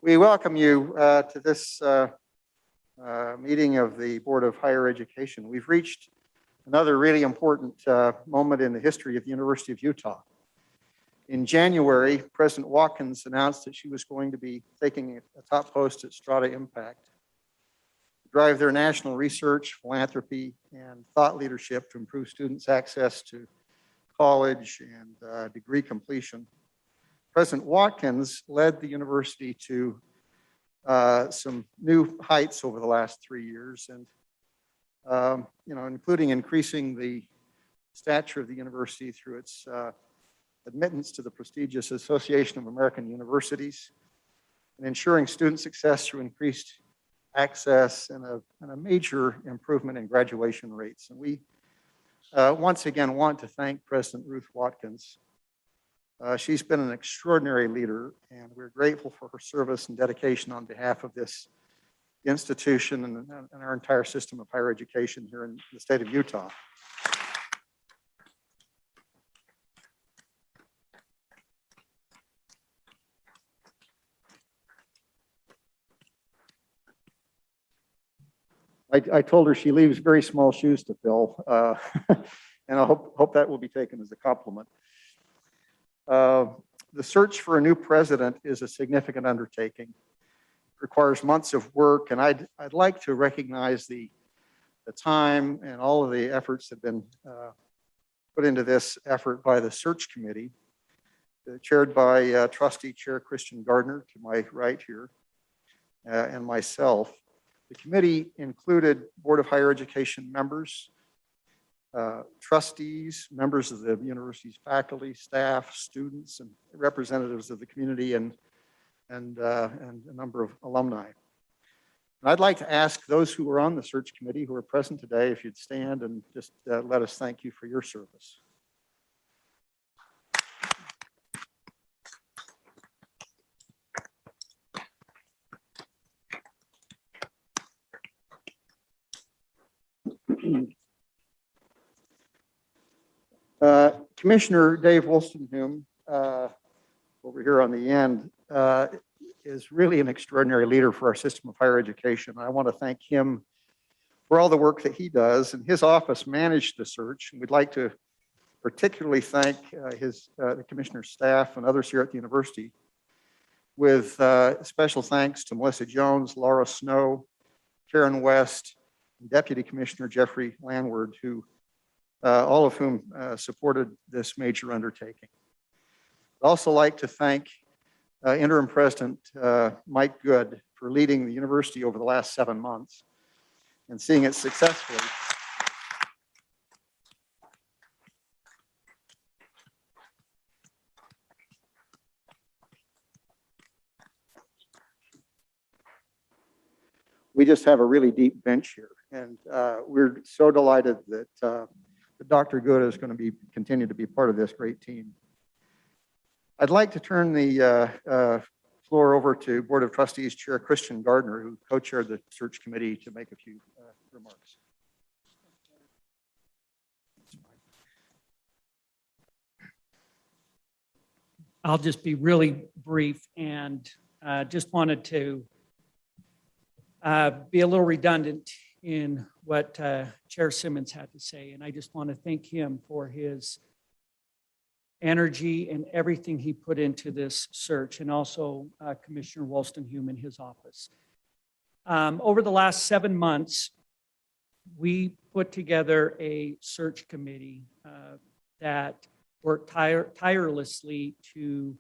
We welcome you to this meeting of the Board of Higher Education. We've reached another really important moment in the history of the University of Utah. In January, President Watkins announced that she was going to be taking a top post at Strata Impact to drive their national research, philanthropy, and thought leadership to improve students' access to college and degree completion. President Watkins led the university to some new heights over the last 3 years, and including increasing the stature of the university through its admittance to the prestigious Association of American Universities, and ensuring student success through increased access and a major improvement in graduation rates. And we once again want to thank President Ruth Watkins. She's been an extraordinary leader, and we're grateful for her service and dedication on behalf of this institution and our entire system of higher education here in the state of Utah. I told her she leaves very small shoes to fill, and I hope that will be taken as a compliment. The search for a new president is a significant undertaking. It requires months of work, and I'd like to recognize the time and all of the efforts that have been put into this effort by the search committee, chaired by Trustee Chair Christian Gardner to my right here, and myself. The committee included Board of Higher Education members, trustees, members of the university's faculty, staff, students, and representatives of the community, and a number of alumni. And I'd like to ask those who were on the search committee who are present today if you'd stand and just let us thank you for your service. Commissioner Dave Wolstenhume, over here on the end, is really an extraordinary leader for our system of higher education. I want to thank him for all the work that he does, and his office managed the search. And we'd like to particularly thank the commissioner's staff and others here at the university, with special thanks to Melissa Jones, Laura Snow, Karen West, and Deputy Commissioner Jeffrey Landward, who all of whom supported this major undertaking. I'd also like to thank Interim President Mike Good for leading the university over the last 7 months and seeing it successfully. We just have a really deep bench here, and we're so delighted that Dr. Good is going to continue to be part of this great team. I'd like to turn the floor over to Board of Trustees Chair Christian Gardner, who co-chaired the search committee, to make a few remarks. I'll just be really brief, and just wanted to be a little redundant in what Chair Simmons had to say. And I just want to thank him for his energy and everything he put into this search, and also Commissioner Wolstenhume in his office. Over the last 7 months, we put together a search committee that worked tirelessly to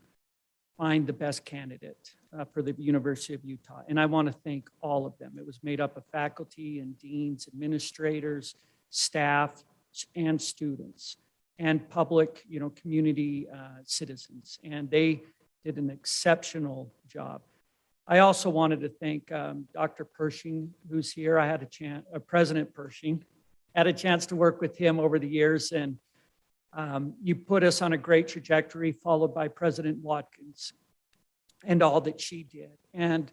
find the best candidate for the University of Utah. And I want to thank all of them. It was made up of faculty and deans, administrators, staff, and students, and public, community citizens. And they did an exceptional job. I also wanted to thank Dr. Pershing, who's here. I had a chance, President Pershing, had a chance to work with him over the years, and you put us on a great trajectory, followed by President Watkins and all that she did. And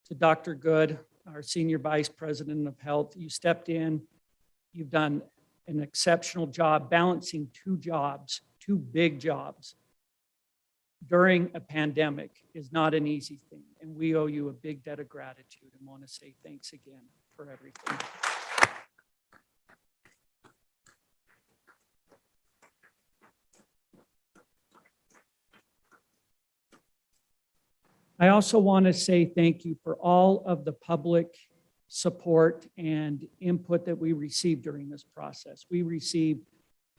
to Dr. Good, our Senior Vice President of Health, you stepped in, you've done an exceptional job balancing two jobs, two big jobs, during a pandemic is not an easy thing. And we owe you a big debt of gratitude and want to say thanks again for everything. I also want to say thank you for all of the public support and input that we received during this process. We received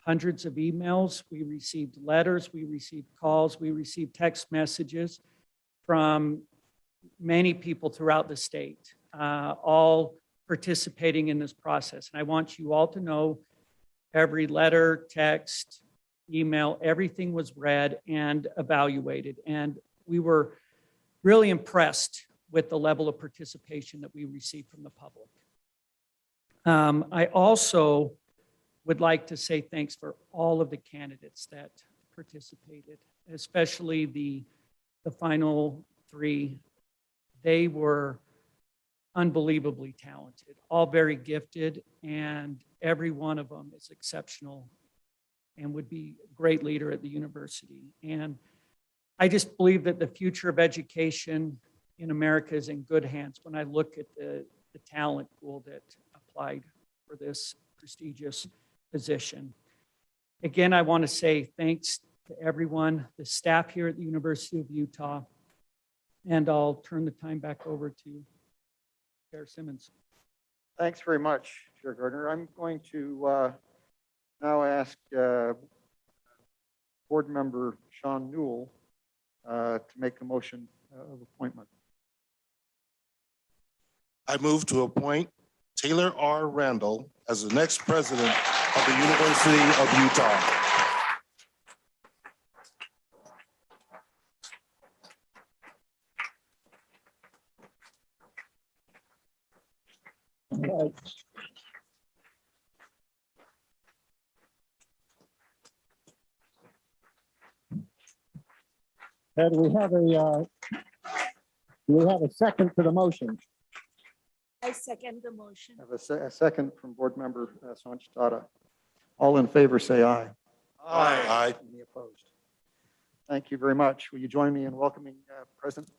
hundreds of emails, we received letters, we received calls, we received text messages from many people throughout the state, all participating in this process. And I want you all to know every letter, text, email, everything was read and evaluated. And we were really impressed with the level of participation that we received from the public. I also would like to say thanks for all of the candidates that participated, especially the final three. They were unbelievably talented, all very gifted, and every one of them is exceptional and would be a great leader at the university. And I just believe that the future of education in America is in good hands when I look at the talent pool that applied for this prestigious position. Again, I want to say thanks to everyone, the staff here at the University of Utah, and I'll turn the time back over to Chair Simmons. Thanks very much, Chair Gardner. I'm going to now ask Board Member Sean Newell to make a motion of appointment. I move to appoint Taylor R. Randall as the next president of the University of Utah. Do we have a second to the motion? I second the motion. I have a second from Board Member Sanch Tata. All in favor, say aye. Aye. Any opposed? Thank you very much. Will you join me in welcoming President?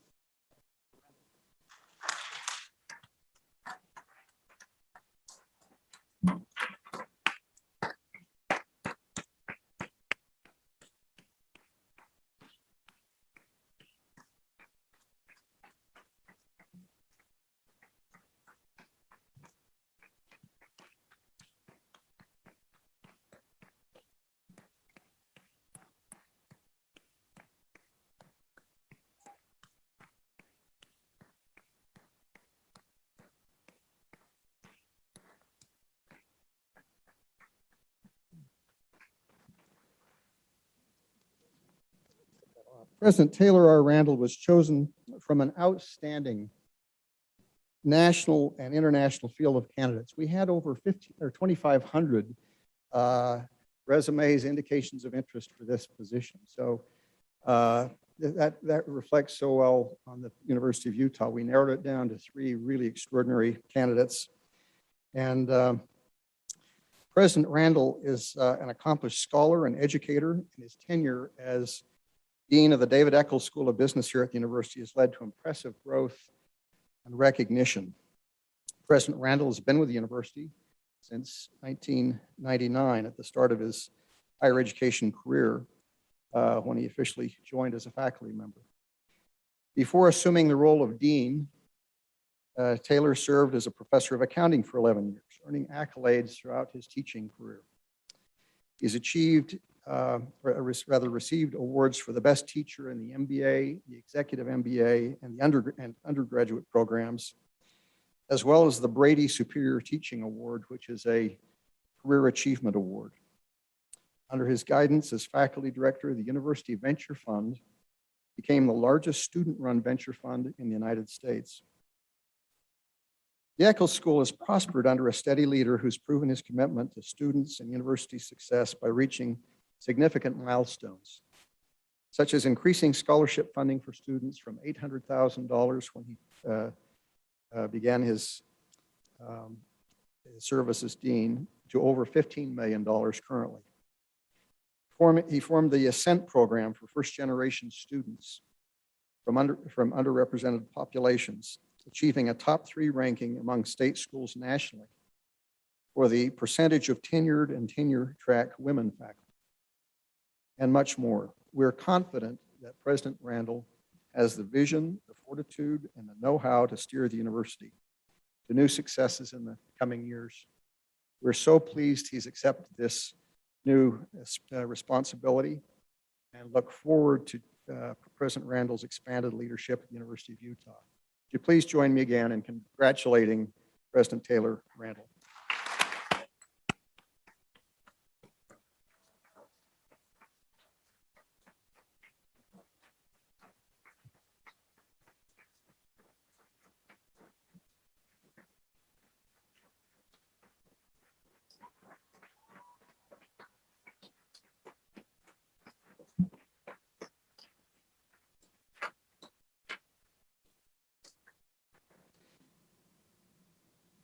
President Taylor R. Randall was chosen from an outstanding national and international field of candidates. We had over 2,500 resumes, indications of interest for this position. So that reflects so well on the University of Utah. We narrowed it down to 3 really extraordinary candidates. And President Randall is an accomplished scholar and educator, and his tenure as Dean of the David Eccles School of Business here at the university has led to impressive growth and recognition. President Randall has been with the university since 1999 at the start of his higher education career when he officially joined as a faculty member. Before assuming the role of dean, Taylor served as a professor of accounting for 11 years, earning accolades throughout his teaching career. He's achieved received awards for the best teacher in the MBA, the executive MBA, and the undergraduate programs, as well as the Brady Superior Teaching Award, which is a career achievement award. Under his guidance as faculty director, the University Venture Fund became the largest student-run venture fund in the United States. The Eccles School has prospered under a steady leader who's proven his commitment to students and university success by reaching significant milestones, such as increasing scholarship funding for students from $800,000 when he began his service as dean to over $15 million currently. He formed the Ascent program for first-generation students from underrepresented populations, achieving a top 3 ranking among state schools nationally for the percentage of tenured and tenure-track women faculty, and much more. We're confident that President Randall has the vision, the fortitude, and the know-how to steer the university to new successes in the coming years. We're so pleased he's accepted this new responsibility and look forward to President Randall's expanded leadership at the University of Utah. Would you please join me again in congratulating President Taylor Randall.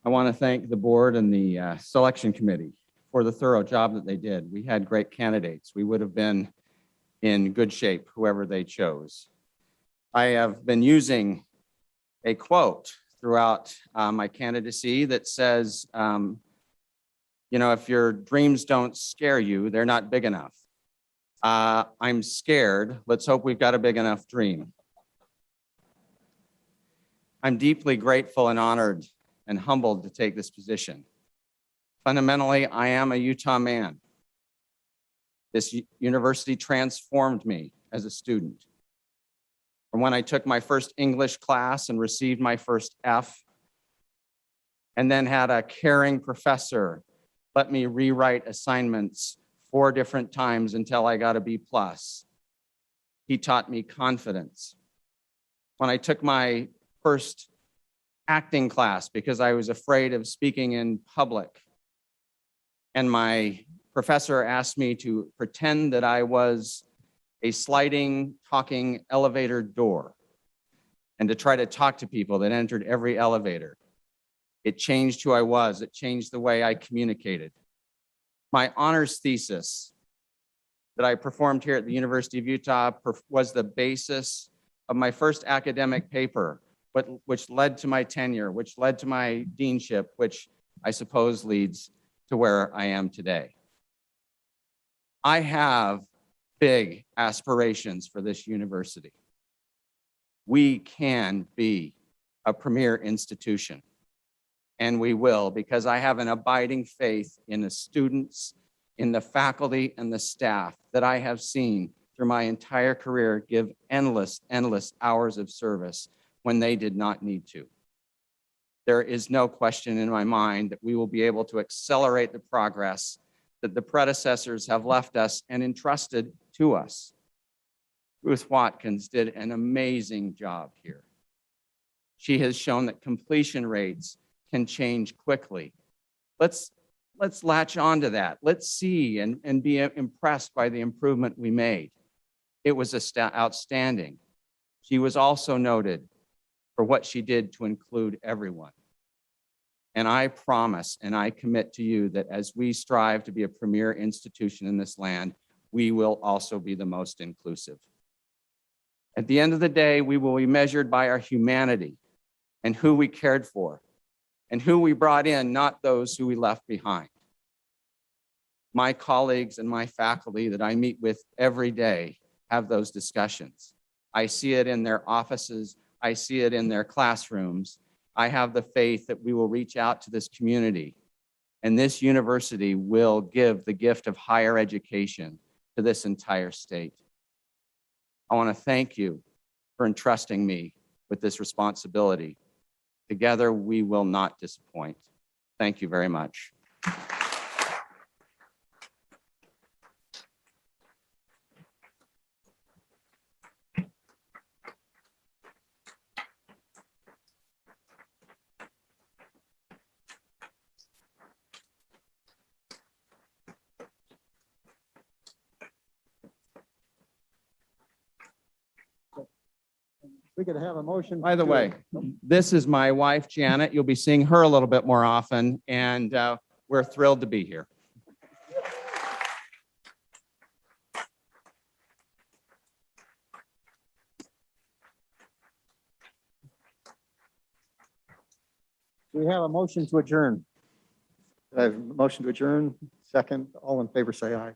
I want to thank the board and the selection committee for the thorough job that they did. We had great candidates. We would have been in good shape, whoever they chose. I have been using a quote throughout my candidacy that says, if your dreams don't scare you, they're not big enough. I'm scared. Let's hope we've got a big enough dream. I'm deeply grateful and honored and humbled to take this position. Fundamentally, I am a Utah man. This university transformed me as a student. From when I took my first English class and received my first F, and then had a caring professor let me rewrite assignments 4 different times until I got a B+. He taught me confidence. When I took my first acting class because I was afraid of speaking in public, and my professor asked me to pretend that I was a sliding, talking elevator door and to try to talk to people that entered every elevator. It changed who I was. It changed the way I communicated. My honors thesis that I performed here at the University of Utah was the basis of my first academic paper, which led to my tenure, which led to my deanship, which I suppose leads to where I am today. I have big aspirations for this university. We can be a premier institution, and we will, because I have an abiding faith in the students, in the faculty, and the staff that I have seen through my entire career give endless hours of service when they did not need to. There is no question in my mind that we will be able to accelerate the progress that the predecessors have left us and entrusted to us. Ruth Watkins did an amazing job here. She has shown that completion rates can change quickly. Let's latch on to that. Let's see and be impressed by the improvement we made. It was outstanding. She was also noted for what she did to include everyone. And I promise and I commit to you that as we strive to be a premier institution in this land, we will also be the most inclusive. At the end of the day, we will be measured by our humanity and who we cared for and who we brought in, not those who we left behind. My colleagues and my faculty that I meet with every day have those discussions. I see it in their offices. I see it in their classrooms. I have the faith that we will reach out to this community, and this university will give the gift of higher education to this entire state. I want to thank you for entrusting me with this responsibility. Together, we will not disappoint. Thank you very much. We could have a motion. By the way, this is my wife, Janet. You'll be seeing her a little bit more often, and we're thrilled to be here. We have a motion to adjourn. I have a motion to adjourn. Second, all in favor, say aye.